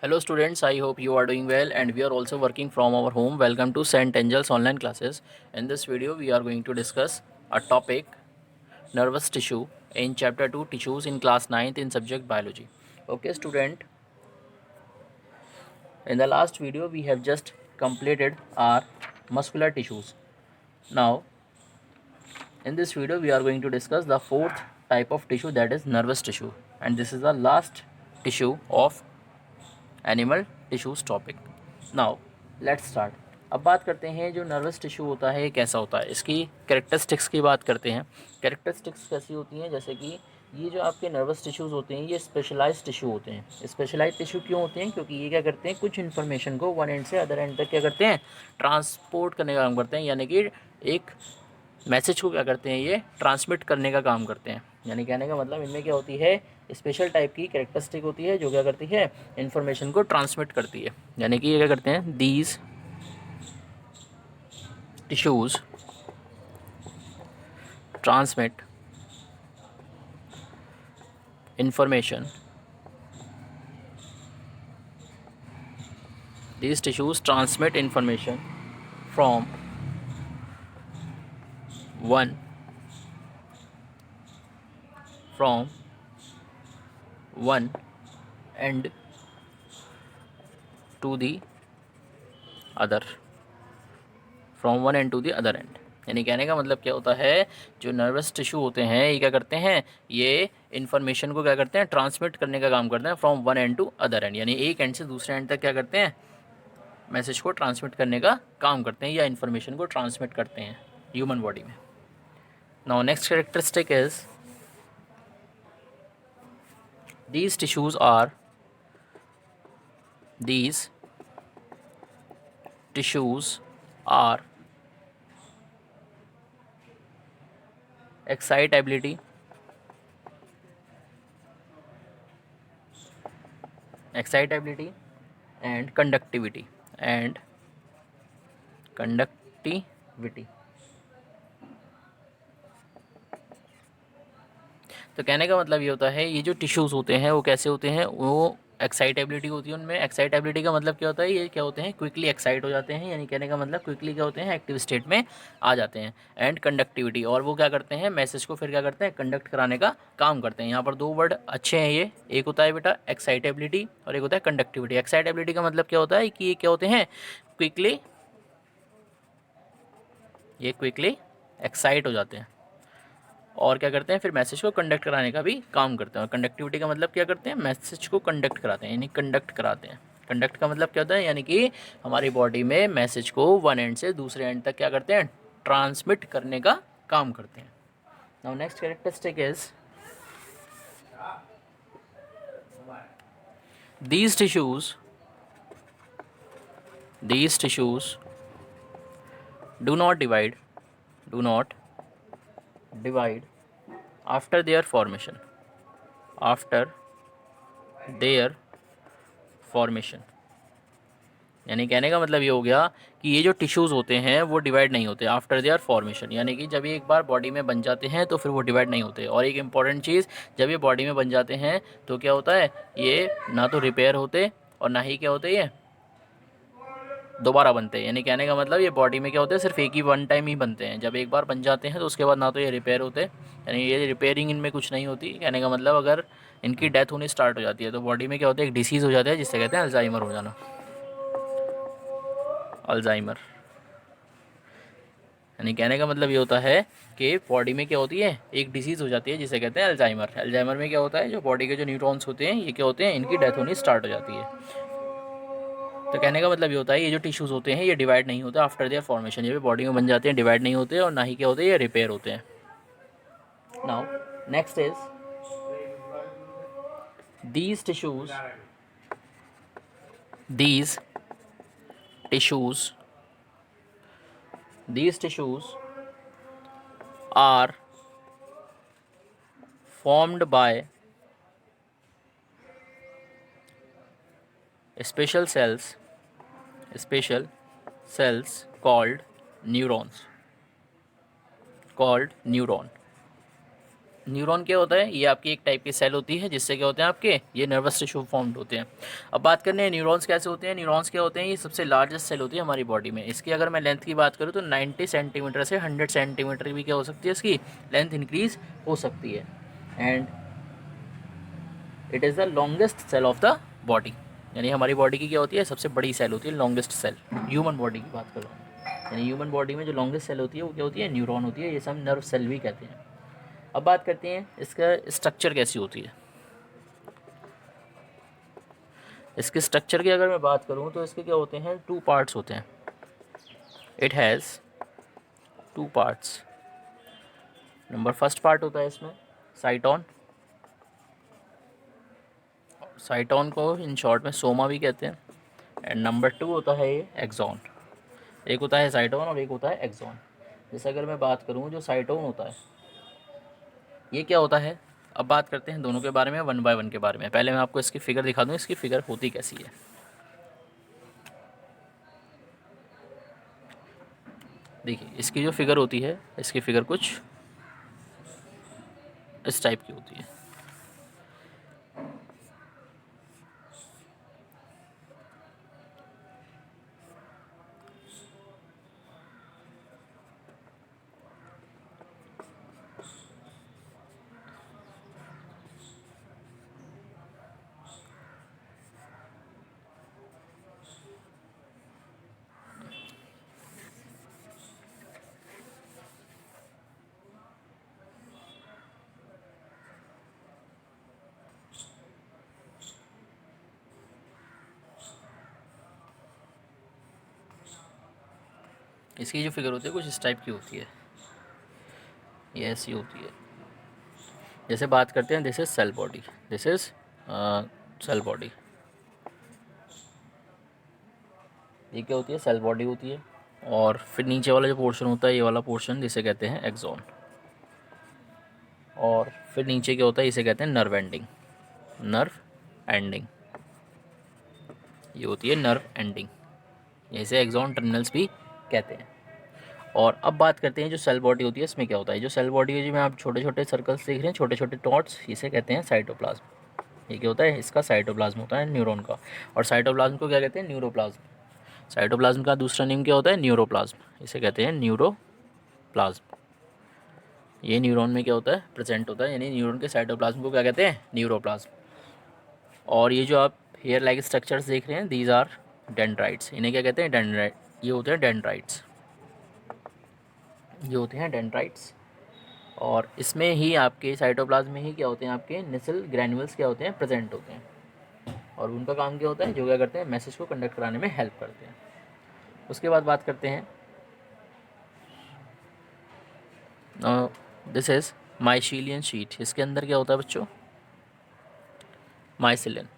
Hello students, I hope you are doing well and we are also working from our home. Welcome to St. Angel's online classes. In this video, we are going to discuss a topic nervous tissue in chapter 2 tissues in class 9th in subject biology. Okay student, in the last video we have just completed our muscular tissues. Now in this video we are going to discuss the fourth type of tissue, that is nervous tissue, and this is the last tissue of animal tissues topic. Now let's start. अब बात करते हैं जो nervous tissue होता है ये कैसा होता है, इसकी कैरेक्टरिस्टिक्स की बात करते हैं. कैरेक्टरिस्टिक्स कैसी होती हैं, जैसे कि ये जो आपके नर्वस टिश्यूज़ होते हैं ये स्पेशलाइज्ड टिश्यू होते हैं. स्पेशलाइज्ड टिश्यू क्यों होते हैं? क्योंकि ये क्या करते हैं, कुछ इन्फॉर्मेशन को वन एंड से अदर एंड तक क्या करते हैं, ट्रांसपोर्ट करने का काम करते हैं. यानी कि एक मैसेज को क्या करते हैं, ये ट्रांसमिट करने का काम करते हैं. यानी कहने का मतलब इनमें क्या होती है, स्पेशल टाइप की कैरेक्टरिस्टिक होती है जो क्या करती है, इन्फॉर्मेशन को ट्रांसमिट करती है. यानी कि ये क्या करते हैं, these tissues transmit information. These tissues transmit information from one end to the other. From one end to the other end. यानी कहने का मतलब क्या होता है, जो नर्वस टिश्यू होते हैं ये क्या करते हैं, ये इन्फॉर्मेशन को क्या करते हैं, ट्रांसमिट करने का काम करते हैं from one end to other end. यानी एक एंड से दूसरे एंड तक क्या करते हैं, मैसेज को ट्रांसमिट करने का काम करते हैं या इन्फॉर्मेशन को ट्रांसमिट करते हैं ह्यूमन बॉडी में. Now next characteristic is these tissues are these tissues are excitability and conductivity तो कहने का मतलब ये होता है, ये जो टिश्यूज़ होते हैं वो कैसे होते हैं, वो एक्साइटेबिलिटी होती है उनमें. एक्साइटेबिलिटी का मतलब क्या होता है, ये क्या होते हैं, क्विकली एक्साइट हो जाते हैं. यानी कहने का मतलब क्विकली क्या होते हैं, एक्टिव स्टेट में आ जाते हैं. एंड कंडक्टिविटी, और वो क्या करते हैं, मैसेज को फिर क्या करते हैं, कंडक्ट कराने का काम करते हैं. यहाँ पर दो वर्ड अच्छे हैं ये, एक होता है बेटा एक्साइटेबिलिटी और एक होता है कंडक्टिविटी. एक्साइटेबिलिटी का मतलब क्या होता है कि ये क्या होते हैं, क्विकली एक्साइट हो जाते हैं और क्या करते हैं, फिर मैसेज को कंडक्ट कराने का भी काम करते हैं. और कंडक्टिविटी का मतलब क्या करते हैं, मैसेज को कंडक्ट कराते हैं, यानी कंडक्ट कराते हैं. कंडक्ट का मतलब क्या होता है, यानी कि हमारी बॉडी में मैसेज को वन एंड से दूसरे एंड तक क्या करते हैं, ट्रांसमिट करने का काम करते हैं. Now next characteristic is these tissues do not divide after their formation. यानी कहने का मतलब ये हो गया कि ये जो टिश्यूज़ होते हैं वो डिवाइड नहीं होते आफ्टर देयर फॉर्मेशन. यानी कि जब ये एक बार बॉडी में बन जाते हैं तो फिर वो डिवाइड नहीं होते. और एक इम्पॉर्टेंट चीज़, जब ये बॉडी में बन जाते हैं तो क्या होता है, ये ना तो रिपेयर होते और ना ही क्या होते, ये दोबारा बनते हैं. यानी कहने का मतलब ये बॉडी में क्या होते हैं, सिर्फ एक ही वन टाइम ही बनते हैं. जब एक बार बन जाते हैं तो उसके बाद ना तो ये रिपेयर होते, यानी ये रिपेयरिंग इनमें कुछ नहीं होती. कहने का मतलब अगर इनकी डेथ होनी स्टार्ट हो जाती है तो बॉडी में क्या होता है, एक डिसीज़ हो जाता है जिससे कहते हैं अल्जाइमर हो जाना. अल्जाइमर यानी कहने का मतलब ये होता है कि बॉडी में क्या होती है, एक डिसीज़ हो जाती है जिसे कहते हैं अल्जाइमर. अल्जाइमर में क्या होता है, जो बॉडी के जो न्यूरॉन्स होते हैं ये क्या होते हैं, इनकी डेथ होनी स्टार्ट हो जाती है. तो कहने का मतलब ये होता है, ये जो टिश्यूज़ होते हैं ये डिवाइड नहीं होते आफ्टर देयर फॉर्मेशन. ये भी बॉडी में बन जाते हैं, डिवाइड नहीं होते और ना ही क्या होते हैं, ये रिपेयर होते हैं. Now next is these tissues these tissues these tissues are formed by special cells called neuron. Neuron क्या होता है, ये आपकी एक टाइप की सेल होती है जिससे क्या होते हैं आपके ये नर्वस टिश्यू फॉर्म्ड होते हैं। अब बात करने हैं न्यूरॉन्स कैसे होते हैं। न्यूरॉन्स क्या होते हैं, ये सबसे लार्जेस्ट सेल होती है हमारी बॉडी में। इसकी अगर मैं लेंथ की बात करूँ तो 90 सेंटीमीटर से 100 सेंटीमीटर भी क्या हो सकती है, इसकी लेंथ इंक्रीज हो सकती है। And it is the longest cell of the body, यानी हमारी बॉडी की क्या होती है, सबसे बड़ी सेल होती है, लॉन्गेस्ट सेल। ह्यूमन बॉडी की बात कर रहा हूँ, यानी ह्यूमन बॉडी में जो लॉन्गेस्ट सेल होती है वो क्या होती है, न्यूरॉन होती है। ये सब नर्व सेल भी कहते हैं। अब बात करते हैं इसका स्ट्रक्चर कैसी होती है। इसके स्ट्रक्चर की अगर मैं बात करूं तो इसके क्या होते हैं, 2 पार्ट्स होते हैं। It has 2 parts. Number first part होता है इसमें साइटोन। साइटोन को इन शॉर्ट में सोमा भी कहते हैं। एंड नंबर 2 होता है ये एक्सॉन। एक होता है साइटोन और एक होता है एक्सॉन। जैसे अगर मैं बात करूं, जो साइटोन होता है ये क्या होता है। अब बात करते हैं दोनों के बारे में, 1 बाय 1 के बारे में। पहले मैं आपको इसकी फ़िगर दिखा दूँ, इसकी फ़िगर होती कैसी है। देखिए इसकी जो फिगर होती है, इसकी फ़िगर कुछ इस टाइप की होती है। इसकी जो फिगर होती है कुछ इस टाइप की होती है, ये ऐसी होती है। जैसे बात करते हैं, this is cell body, this is cell body. ये क्या होती है, सेल बॉडी होती है। और फिर नीचे वाला जो पोर्शन होता है, ये वाला पोर्शन, जिसे कहते हैं एक्सॉन। और फिर नीचे क्या होता है, इसे कहते हैं नर्व एंडिंग। नर्व एंडिंग, ये होती है नर्व एंडिंग, इसे एक्सॉन टर्मिनल्स भी कहते हैं। और अब बात करते हैं जो सेल बॉडी होती है, इसमें क्या होता है। जो सेल बॉडी है, जिसमें आप छोटे छोटे सर्कल्स देख रहे हैं, छोटे छोटे डॉट्स, इसे कहते हैं साइटोप्लाज्म। ये क्या होता है, इसका साइटोप्लाज्म होता है न्यूरॉन का। और साइटोप्लाज्म को क्या कहते हैं, न्यूरोप्लाज्म। साइटोप्लाज्म का दूसरा नेम क्या होता है, न्यूरोप्लाज्म। इसे कहते हैं न्यूरोप्लाज्म। ये न्यूरॉन में क्या होता है, प्रेजेंट होता है, यानी न्यूरॉन के साइटोप्लाज्म को क्या कहते हैं, न्यूरोप्लाज्म। और ये जो आप हेयर लाइक स्ट्रक्चर्स देख रहे हैं, दीज आर डेंड्राइट्स। इन्हें क्या कहते हैं, डेंड्राइट। ये होते हैं डेंड्राइट्स, ये होते हैं डेंड्राइट्स। और इसमें ही आपके साइटोप्लाज्म में ही क्या होते हैं, आपके नेसल ग्रैन्युल्स क्या होते हैं, प्रेजेंट होते हैं। और उनका काम क्या होता है, जो क्या करते हैं, मैसेज को कंडक्ट कराने में हेल्प करते हैं। उसके बाद बात करते हैं, दिस इज़ माइसीलियन शीट। इसके अंदर क्या होता है बच्चों, माइसिलिन,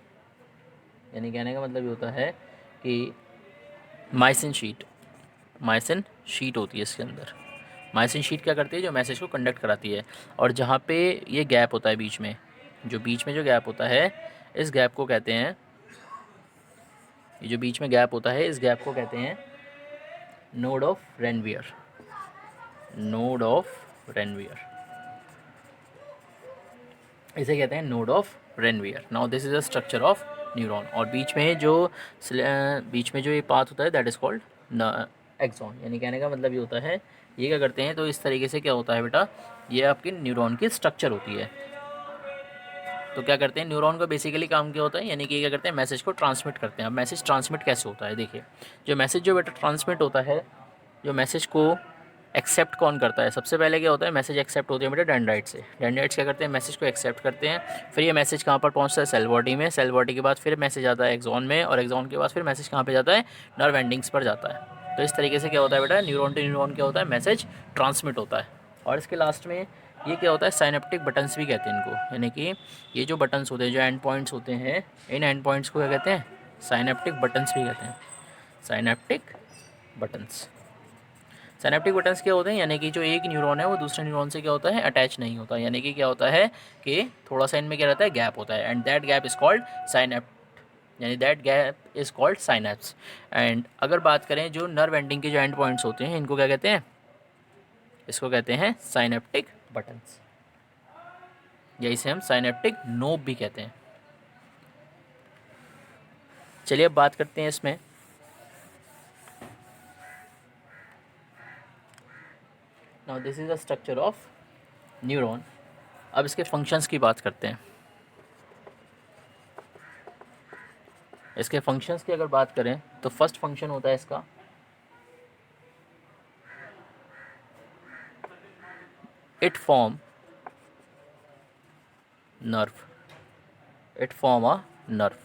यानी कहने का मतलब ये होता है कि माइसिन शीट, माइसिन शीट होती है इसके अंदर। माइसिन शीट क्या करती है, जो मैसेज को कंडक्ट कराती है। और जहाँ पे ये गैप होता है बीच में, जो बीच में जो गैप होता है, इस गैप को कहते हैं, ये जो बीच में गैप होता है, इस गैप को कहते हैं node of Ranvier. Node of Ranvier, इसे कहते हैं node of Ranvier. Now this is the structure of neuron. और बीच में जो ये पाथ होता है, दैट इज़ कॉल्ड एक्सॉन। यानी कहने का मतलब ये होता है, ये क्या करते हैं, तो इस तरीके से क्या होता है बेटा, ये आपकी न्यूरॉन की स्ट्रक्चर होती है। तो क्या करते हैं, न्यूरॉन का बेसिकली काम क्या होता है, यानी कि क्या करते हैं, मैसेज को ट्रांसमिट करते हैं। अब मैसेज ट्रांसमिट कैसे होता है, देखिए जो मैसेज जो बेटा ट्रांसमिट होता है, जो मैसेज को एक्सेप्ट कौन करता है, सबसे पहले क्या होता है, मैसेज एक्सेप्ट होती है बेटा डेंड्राइट से। डेंड्राइट्स क्या करते हैं, मैसेज को एक्सेप्ट करते हैं। फिर ये मैसेज कहाँ पर पहुँचता है, सेल बॉडी में। सेल बॉडी के बाद फिर मैसेज आता है एक्सॉन में, और एक्सॉन के बाद फिर मैसेज कहाँ पे जाता है, नर्व एंडिंग्स पर जाता है। तो इस तरीके से क्या होता है बेटा, न्यूरॉन टू न्यूरॉन क्या होता है, मैसेज ट्रांसमिट होता है। और इसके लास्ट में ये क्या होता है, साइनेप्टिक बटन्स भी कहते हैं इनको। यानी कि ये जो बटन्स होते हैं, जो एंड पॉइंट्स होते हैं, इन एंड पॉइंट्स को क्या कहते हैं, साइनेप्टिक बटन्स भी कहते हैं। साइनेप्टिक बटन्स, साइनेप्टिक बटन्स क्या होते हैं, यानी कि जो एक न्यूरॉन है वो दूसरे न्यूरॉन से क्या होता है, अटैच नहीं होता। यानी कि क्या होता है कि थोड़ा सा इनमें क्या रहता है, गैप होता है। And that gap is called synapse, यानी that gap is called synapse. And अगर बात करें जो नर्व एंडिंग के जो एंड पॉइंट्स होते हैं, इनको क्या कहते हैं, इसको कहते हैं साइनेप्टिक बटन्स। या इसे हम साइनेप्टिक नोब भी कहते हैं। चलिए अब बात करते हैं इसमें now this is the structure of neuron. अब इसके फंक्शंस की बात करते हैं। इसके फंक्शंस की अगर बात करें तो फर्स्ट फंक्शन होता है इसका it form nerve. It form a nerve.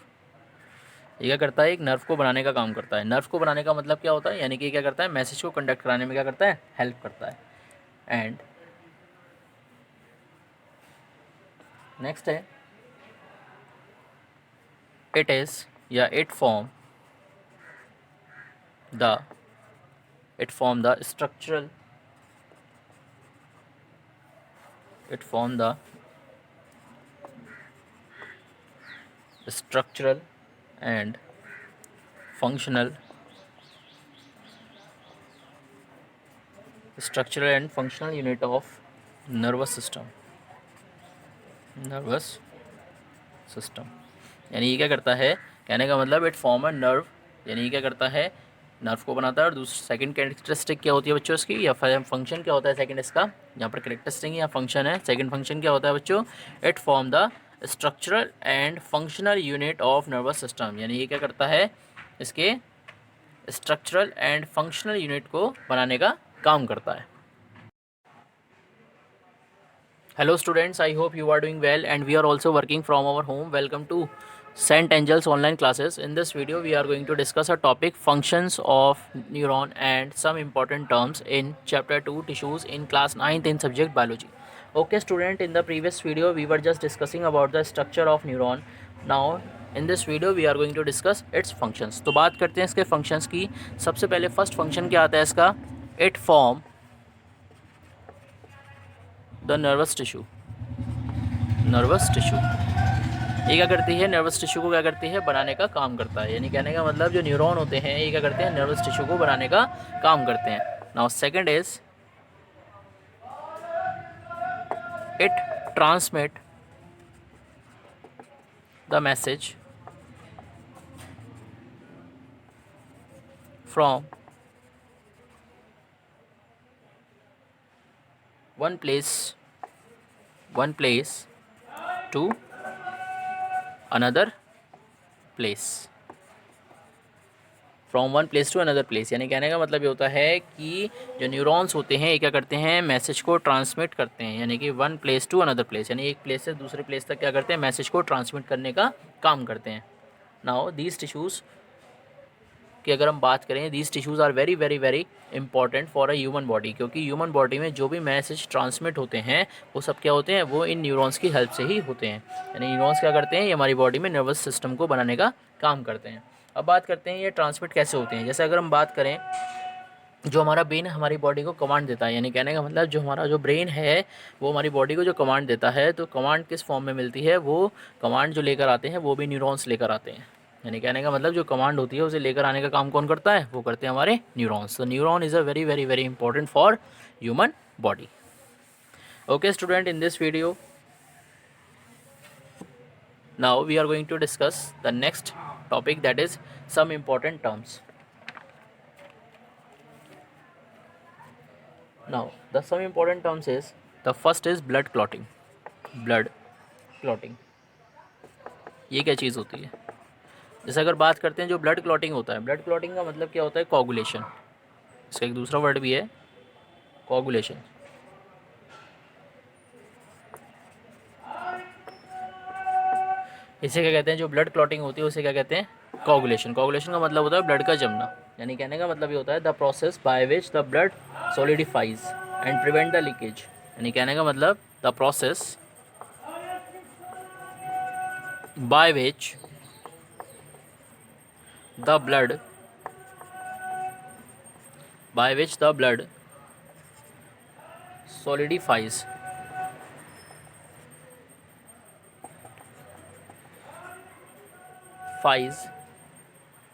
ये क्या करता है, एक नर्व को बनाने का काम करता है। नर्व को बनाने का मतलब क्या होता है, यानी कि क्या करता है, मैसेज को कंडक्ट कराने में क्या करता है, हेल्प करता है। एंड नेक्स्ट है इट इज़ या the it form the structural it form the structural and functional unit of nervous system। यानी ये क्या करता है, कहने का मतलब इट फॉर्म अ नर्व, यानी ये क्या करता है, नर्व को बनाता है। और दूसरी सेकंड कैरेक्टरिस्टिक क्या होती है बच्चों इसकी, या फंक्शन क्या होता है सेकंड इसका, यहाँ पर कैरेक्टरिस्टिक या फंक्शन है, सेकंड फंक्शन क्या होता है बच्चों, it form the structural and functional unit of nervous system. यानी ये क्या करता है, इसके स्ट्रक्चरल एंड फंक्शनल यूनिट को बनाने का काम करता है। Hello students, I hope you are doing well and we are also working from our home. Welcome to St. Angel's online classes. In this video we are going to discuss a topic functions of neuron and some important terms in chapter 2 tissues in class 9th in subject biology. Okay student, in the previous video we were just discussing about the structure of neuron. Now in this video we are going to discuss its functions. तो बात करते हैं इसके functions की। सबसे पहले first function क्या आता है इसका, it form the nervous tissue. ये क्या करती है, नर्वस टिश्यू को क्या करती है, बनाने का काम करता है। यानी कहने का मतलब जो न्यूरॉन होते हैं ये क्या करते हैं, नर्वस टिश्यू को बनाने का काम करते हैं। Now second is it transmit the message from one place to another place। From one place to another place, यानी कहने का मतलब ये होता है कि जो न्यूरॉन्स होते हैं ये क्या करते हैं, मैसेज को ट्रांसमिट करते हैं। यानी कि one place to another place, यानी एक प्लेस से दूसरे प्लेस तक क्या करते हैं, मैसेज को ट्रांसमिट करने का काम करते हैं। नाउ दीज टिश्यूज़ कि अगर हम बात करें, these tissues are very very very important for a human body, क्योंकि ह्यूमन बॉडी में जो भी मैसेज ट्रांसमिट होते हैं वो सब क्या होते हैं, वो इन न्यूरॉन्स की हेल्प से ही होते हैं। यानी न्यूरॉन्स क्या करते हैं, ये हमारी बॉडी में नर्वस सिस्टम को बनाने का काम करते हैं। अब बात करते हैं ये ट्रांसमिट कैसे होते हैं। जैसे अगर हम बात करें, जो हमारा ब्रेन हमारी बॉडी को कमांड देता है, यानी कहने का मतलब जो हमारा जो ब्रेन है वो हमारी बॉडी को जो कमांड देता है, तो कमांड किस फॉर्म में मिलती है, वो कमांड जो लेकर आते हैं वो भी न्यूरॉन्स लेकर आते हैं। यानी कहने का मतलब जो कमांड होती है उसे लेकर आने का काम कौन करता है, वो करते हैं हमारे न्यूरॉन्स। तो neuron is a very very very important for human body. Okay student, in this video now we are going to discuss the next topic, that is some important terms. Now the some important terms is, the first is blood clotting। ये क्या चीज़ होती है, जैसे अगर बात करते हैं जो ब्लड क्लॉटिंग होता है, ब्लड क्लॉटिंग का मतलब क्या होता है, कोगुलेशन। इसका एक दूसरा वर्ड भी है कोगुलेशन। इसे क्या कहते हैं, जो ब्लड क्लॉटिंग होती है उसे क्या कहते हैं, कोगुलेशन। कोगुलेशन का मतलब होता है ब्लड का जमना। यानी कहने का मतलब ये होता है the process by which the blood solidifies and prevent the leakage. यानी कहने का मतलब the process by which the blood solidifies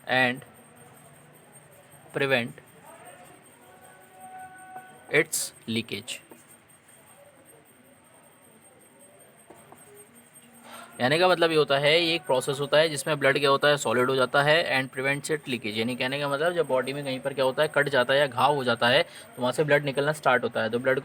and prevent its leakage। कहने का मतलब ये होता है, ये एक प्रोसेस होता है जिसमें ब्लड क्या होता है, सॉलिड हो जाता है एंड प्रिवेंट्स इट लीकेज। यानी कहने का मतलब जब बॉडी में कहीं पर क्या होता है, कट जाता है या घाव हो जाता है तो वहाँ से ब्लड निकलना स्टार्ट होता है। तो ब्लड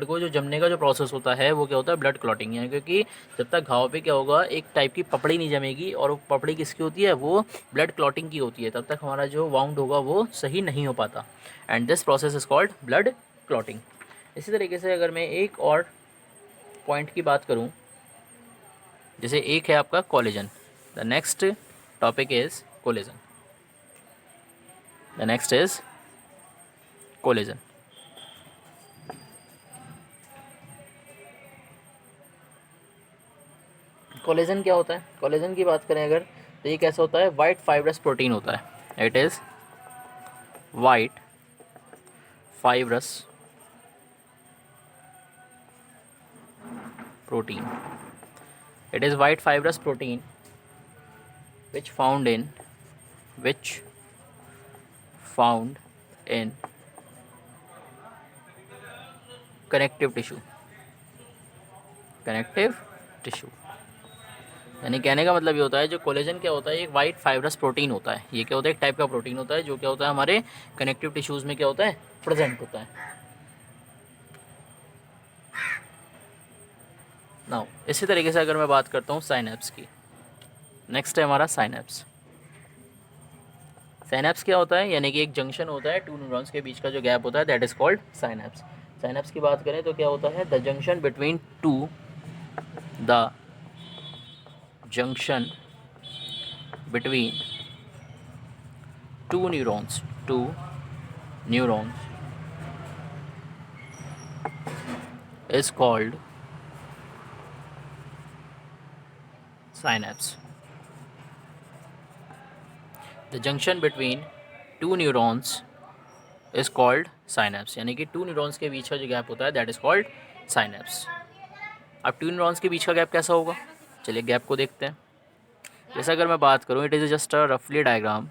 को जो जमने का जो प्रोसेस होता है वो क्या होता है, ब्लड क्लॉटिंग। यानी क्योंकि जब तक घाव पे क्या होगा, एक टाइप की पपड़ी नहीं जमेगी, और वो पपड़ी किसकी होती है, वो ब्लड क्लॉटिंग की होती है, तब तक हमारा जो वाउंड होगा वो सही नहीं हो पाता। And this process is called blood clotting. इसी तरीके से अगर मैं एक और पॉइंट की बात करूँ, जैसे एक है आपका collagen. The next topic is collagen. The next is collagen. Collagen क्या होता है? कोलेजन की बात करें अगर, तो ये कैसा होता है, वाइट फाइब्रस प्रोटीन होता है। It is white fibrous protein. It is white fibrous protein which found in connective tissue. Connective tissue. यानी कहने का मतलब ये होता है, जो कोलेजन क्या होता है, एक वाइट फाइब्रस प्रोटीन होता है। ये क्या होता है, एक टाइप का प्रोटीन होता है जो क्या होता है, हमारे कनेक्टिव टिश्यूज़ में क्या होता है, प्रेजेंट होता है। नाउ इसी तरीके से अगर मैं बात करता हूँ साइनेप्स की, नेक्स्ट है हमारा साइनेप्स। साइनेप्स क्या होता है, यानी कि एक जंक्शन होता है, टू न्यूरॉन्स के बीच का जो गैप होता है, that is called synapse. Synapse की बात करें तो क्या होता है, the junction between two neurons is called synapse. The junction between two neurons is called synapse. यानी कि टू न्यूरॉन्स के बीच का जो गैप होता है, दैट इज़ कॉल्ड साइनेप्स। अब टू न्यूरॉन्स के बीच का गैप कैसा होगा, चलिए गैप को देखते हैं। जैसे अगर मैं बात करूँ, इट इज़ जस्ट अ रफली diagram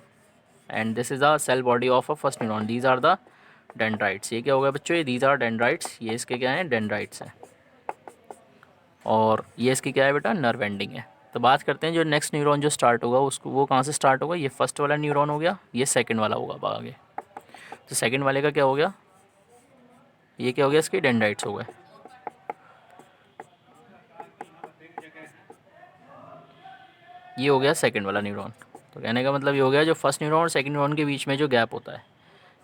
and this is a cell body of a first neuron. These are the dendrites. ये क्या होगा बच्चों, ये दीज आर डेंड्राइट्स, ये इसके क्या हैं, डेंड्राइट्स हैं। और ये इसकी क्या है बेटा, नर्व एंडिंग है। तो बात करते हैं जो नेक्स्ट न्यूरॉन जो स्टार्ट होगा उसको, वो कहाँ से स्टार्ट होगा, ये फर्स्ट वाला न्यूरॉन हो गया, ये सेकंड वाला होगा आगे। तो सेकंड वाले का क्या हो गया, ये क्या हो गया, इसके डेंड्राइट्स हो गए। ये हो गया सेकंड वाला न्यूरॉन। तो कहने का मतलब ये हो गया, जो फर्स्ट न्यूरॉन और सेकंड न्यूरॉन के बीच में जो गैप होता है,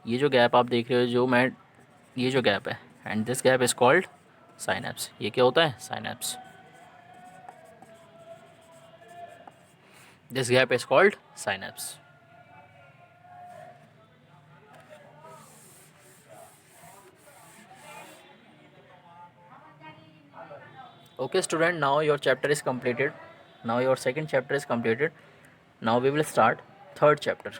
ये जो गैप आप देख रहे हो, ये जो गैप है, and this gap is called synapse. ये क्या होता है, synapse. This gap is called synapse. Okay student, now your chapter is completed. Now your second chapter is completed. Now we will start third chapter.